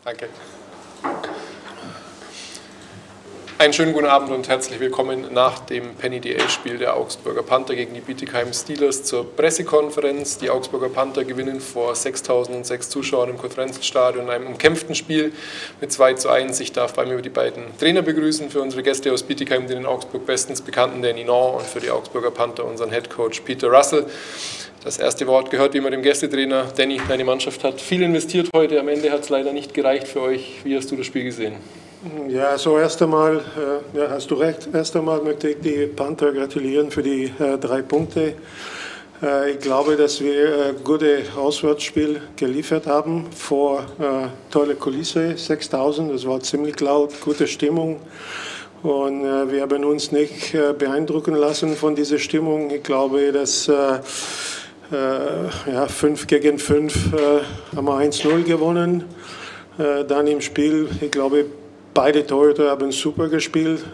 Danke. Einen schönen guten Abend und herzlich willkommen nach dem Penny DL-Spiel der Augsburger Panther gegen die Bietigheim Steelers zur Pressekonferenz. Die Augsburger Panther gewinnen vor 6.006 Zuschauern im Curt-Frenzel-Stadion in einem umkämpften Spiel mit 2:1. Ich darf bei mir die beiden Trainer begrüßen, für unsere Gäste aus Bietigheim, den in Augsburg bestens bekannten Danny Nach, und für die Augsburger Panther unseren Headcoach Peter Russell. Das erste Wort gehört wie immer dem Gästetrainer. Danny, deine Mannschaft hat viel investiert heute, am Ende hat es leider nicht gereicht für euch. Wie hast du das Spiel gesehen? Ja, so erst einmal, ja, hast du recht, erst einmal möchte ich die Panther gratulieren für die 3 Punkte. Ich glaube, dass wir ein gutes Auswärtsspiel geliefert haben vor toller Kulisse, 6.000, das war ziemlich laut, gute Stimmung. Und wir haben uns nicht beeindrucken lassen von dieser Stimmung. Ich glaube, dass 5 gegen 5 haben wir 1:0 gewonnen. Dann im Spiel, ich glaube, beide Torhüter haben super gespielt,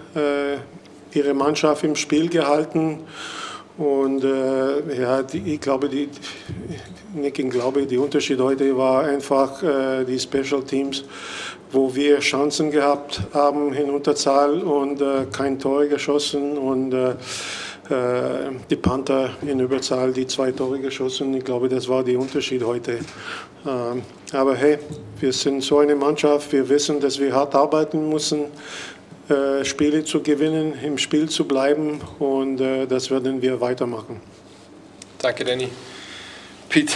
ihre Mannschaft im Spiel gehalten. Und ich glaube, der Unterschied heute war einfach die Special Teams, wo wir Chancen gehabt haben in Unterzahl und kein Tor geschossen, und die Panther in Überzahl die 2 Tore geschossen. Ich glaube, das war der Unterschied heute. Aber hey, wir sind so eine Mannschaft, wir wissen, dass wir hart arbeiten müssen, Spiele zu gewinnen, im Spiel zu bleiben, und das werden wir weitermachen. Danke, Danny. Pete,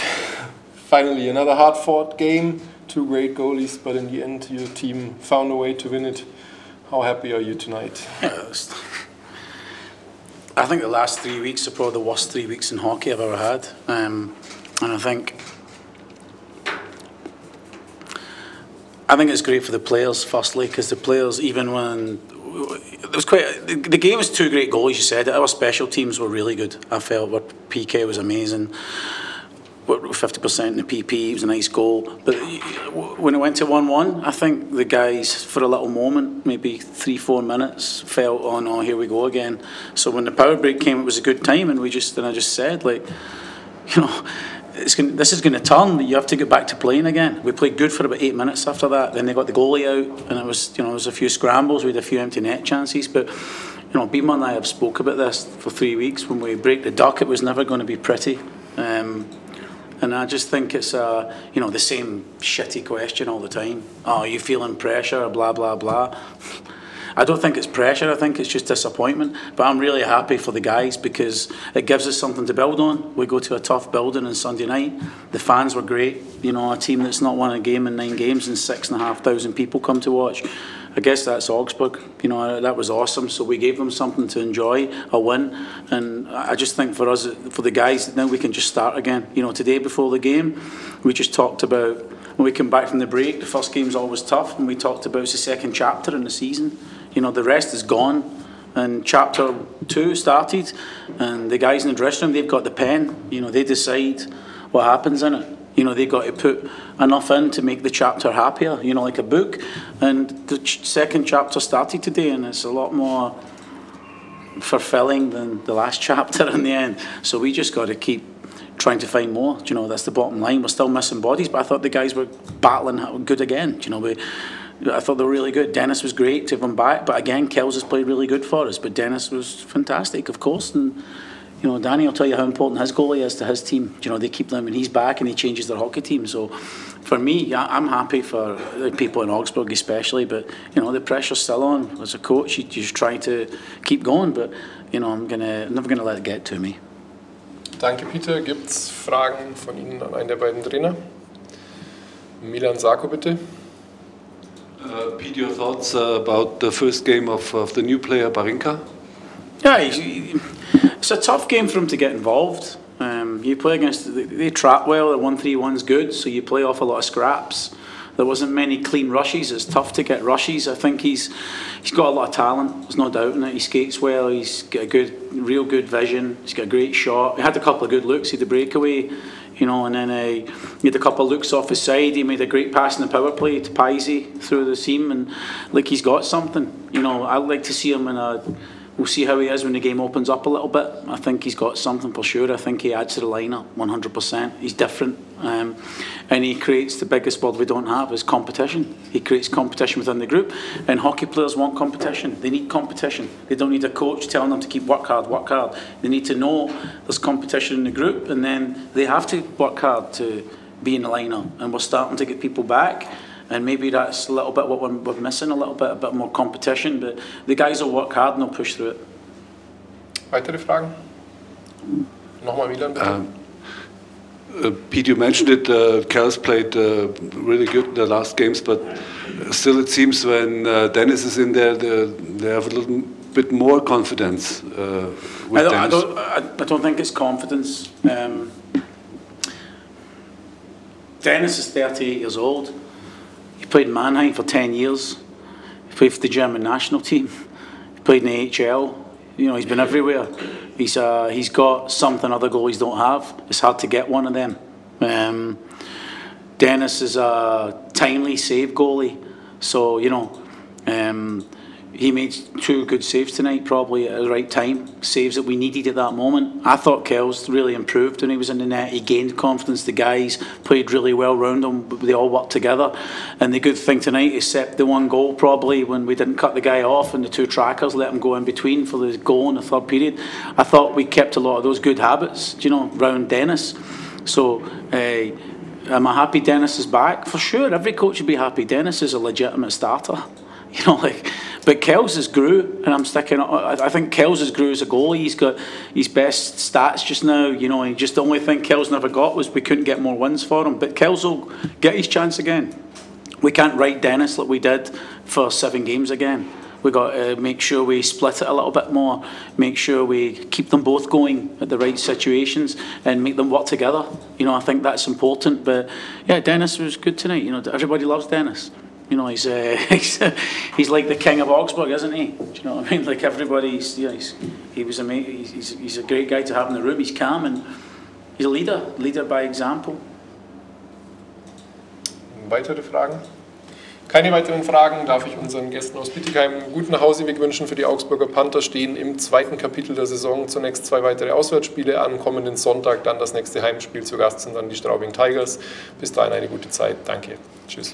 finally another hard-fought game, 2 great goalies, but in the end your team found a way to win it. How happy are you tonight? I think the last 3 weeks are probably the worst 3 weeks in hockey I've ever had, and I think it's great for the players, firstly, because the players, even when it was the game was 2 great goals, you said it. Our special teams were really good. I felt our PK was amazing. 50% in the PP, it was a nice goal. But when it went to 1-1, I think the guys, for a little moment, maybe 3-4 minutes, felt, oh no, here we go again. So when the power break came, it was a good time, and I just said, like, you know, this is going to turn. You have to get back to playing again. We played good for about 8 minutes after that. Then they got the goalie out, and it was, there was a few scrambles. We had a few empty net chances, but Beamer and I have spoke about this for 3 weeks. When we break the duck, it was never going to be pretty. And I just think it's the same shitty question all the time. Oh, are you feeling pressure? Blah blah blah. I don't think it's pressure. I think it's just disappointment. But I'm really happy for the guys, because it gives us something to build on. We go to a tough building on Sunday night. The fans were great. A team that's not won a game in 9 games and 6,500 people come to watch. I guess that's Augsburg. That was awesome. So we gave them something to enjoy, a win. And I just think for us, for the guys, now we can just start again. Today before the game, we just talked about, when we come back from the break, the first game's always tough, and we talked about it's the second chapter in the season. The rest is gone, and chapter 2 started, and the guys in the dressing room, they've got the pen. They decide what happens in it. They've got to put enough in to make the chapter happier, like a book. And the second chapter started today, and it's a lot more fulfilling than the last chapter in the end. So we just got to keep trying to find more. That's the bottom line. We're still missing bodies, but I thought the guys were battling good again. I thought they were really good. Dennis was great to have him back, but again, Kells has played really good for us. But Dennis was fantastic, of course, and Danny will tell you how important his goalie is to his team. They keep them, and he's back, and he changes their hockey team. So, for me, I'm happy for the people in Augsburg, especially. But the pressure's still on. As a coach, you just try to keep going. But I'm never gonna let it get to me. Danke, Peter. Gibt's Fragen von Ihnen an einen der beiden Trainer? Milan Sarko, bitte. Pete, your thoughts about the first game of the new player Barinka? Yeah, it's a tough game for him to get involved. You play against, they trap well, the 1-3-1's good, so you play off a lot of scraps. There wasn't many clean rushes. It's tough to get rushes. I think he's got a lot of talent, there's no doubt in it. He skates well, he's got a real good vision, he's got a great shot. He had a couple of good looks, he had the breakaway, and then he had a couple of looks off his side. He made a great pass in the power play to Paisy through the seam, and he's got something. I'd like to see him in a We'll see how he is when the game opens up a little bit. I think he's got something for sure. I think he adds to the lineup 100%. He's different. And he creates the biggest word we don't have is competition. He creates competition within the group. And hockey players want competition. They need competition. They don't need a coach telling them to keep work hard, work hard. They need to know there's competition in the group, and then they have to work hard to be in the lineup. And we're starting to get people back. And maybe that's a little bit what we're missing, a bit more competition. But the guys will work hard and they'll push through it. Weitere Fragen? Nochmal Milan, bitte. Pete, you mentioned it, Cal's played really good in the last games, but still it seems when Dennis is in there, they have a little bit more confidence with Dennis. I don't think it's confidence. Dennis is 38 years old. He played in Mannheim for 10 years. He played for the German national team. He played in the AHL. You know, he's been everywhere. He's got something other goalies don't have. It's hard to get one of them. Dennis is a timely save goalie. So, you know, he made 2 good saves tonight, probably at the right time. Saves that we needed at that moment. I thought Kel's really improved when he was in the net. He gained confidence. The guys played really well around him. They all worked together. And the good thing tonight, except the 1 goal probably when we didn't cut the guy off and the 2 trackers let him go in between for the goal in the 3rd period, I thought we kept a lot of those good habits, you know, around Dennis. So, am I happy Dennis is back? For sure, every coach would be happy. Dennis is a legitimate starter. You know, like, but Kel's has grew, and I'm sticking. I think Kel's has grew as a goalie. He's got his best stats just now. You know, and just the only thing Kel's never got was we couldn't get more wins for him. But Kel's will get his chance again. We can't write Dennis like we did for 7 games again. We got to make sure we split it a little bit more. Make sure we keep them both going at the right situations and make them work together. You know, I think that's important. But yeah, Dennis was good tonight. You know, everybody loves Dennis. You know, he's like the king of Augsburg, isn't he? Do you know what I mean? Like everybody's, yeah, he was amazing. He's a great guy to have in the room. He's calm and he's a leader by example. Weitere Fragen? Keine weiteren Fragen. Darf ich unseren Gästen aus Bietigheim einen guten Nachhauseweg wünschen für die Augsburger Panther. Stehen im 2. Kapitel der Saison zunächst 2 weitere Auswärtsspiele an. Kommenden Sonntag dann das nächste Heimspiel. Zu Gast sind dann die Straubing Tigers. Bis dahin eine gute Zeit. Danke. Tschüss.